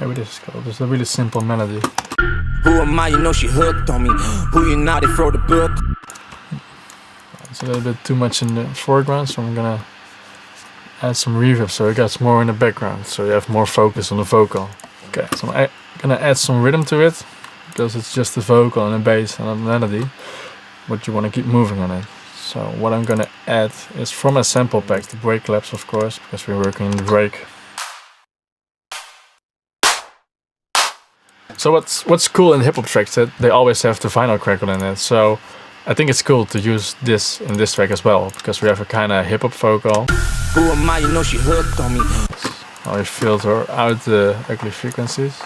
Maybe this is called. It's a really simple melody. Who am I? You know she hooked on me. Who you not? They throw the book. It's a little bit too much in the foreground, so I'm gonna add some reverb so it gets more in the background, so you have more focus on the vocal. Okay, so I'm gonna add some rhythm to it, because it's just the vocal and the bass and the melody, but you want to keep moving on it. So what I'm gonna add is from a sample pack, the break claps of course, because we're working in the break. So what's cool in hip-hop tracks that they always have the vinyl crackle in it, so I think it's cool to use this in this track as well, because we have a kind of hip-hop vocal. Who am I? You know she hooked on me. Now we filter out the ugly frequencies.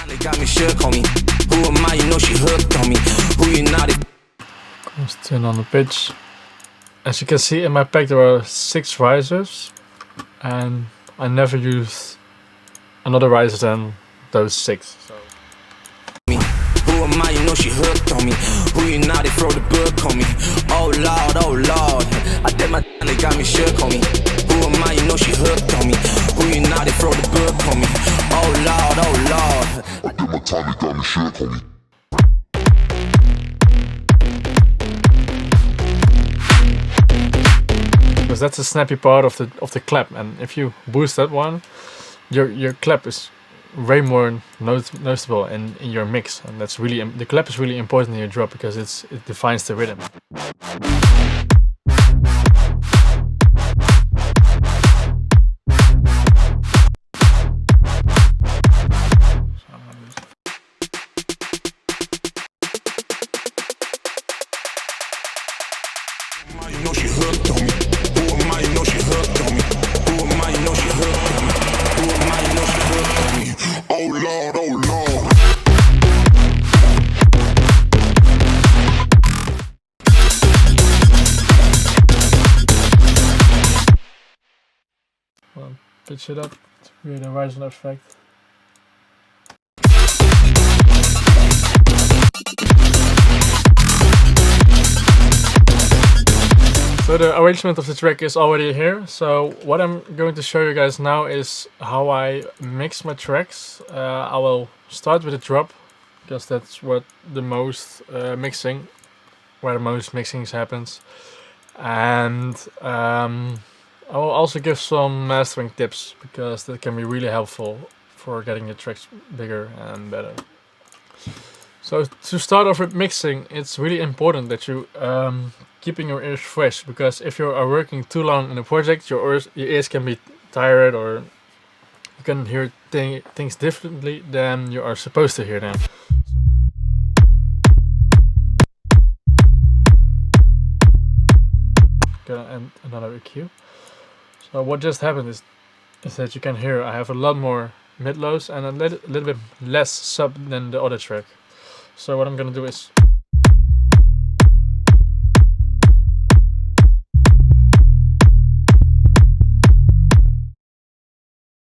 They got me shook on me. Who am I? You know she hooked on me. Who you not? Let's turn on the pitch. As you can see in my pack there are 6 risers, and I never used another riser than those 6. So. Who am I? You know she hooked on me. Who you not? They throw the book on me. Oh Lord, oh Lord. I did my and they got me shook on me. Who am I? You know she hooked on me. Who you not? They throw the book on me. Oh Lord, oh Lord. I did my time, they got me shook on me. Because that's the snappy part of the clap, and if you boost that one, your clap is way more noticeable in your mix, and that's really the clap is really important in your drop because it defines the rhythm. You know she hooked on me. Who am I? You know she hooked on me. Who am I? You know she hooked on me. Who am I? You know she hooked on me. Oh Lord, oh Lord. Well, pitch it up to create a rising effect. So the arrangement of the track is already here, so what I'm going to show you guys now is how I mix my tracks. I will start with a drop, because that's what the most where the most mixing happens, and I will also give some mastering tips, because that can be really helpful for getting the tracks bigger and better. So to start off with mixing, it's really important that you keeping your ears fresh, because if you are working too long in a project, your ears can be tired, or you can hear things differently than you are supposed to hear them. Gonna end another EQ. So what just happened is that you can hear I have a lot more mid-lows and a little bit less sub than the other track. So what I'm gonna do is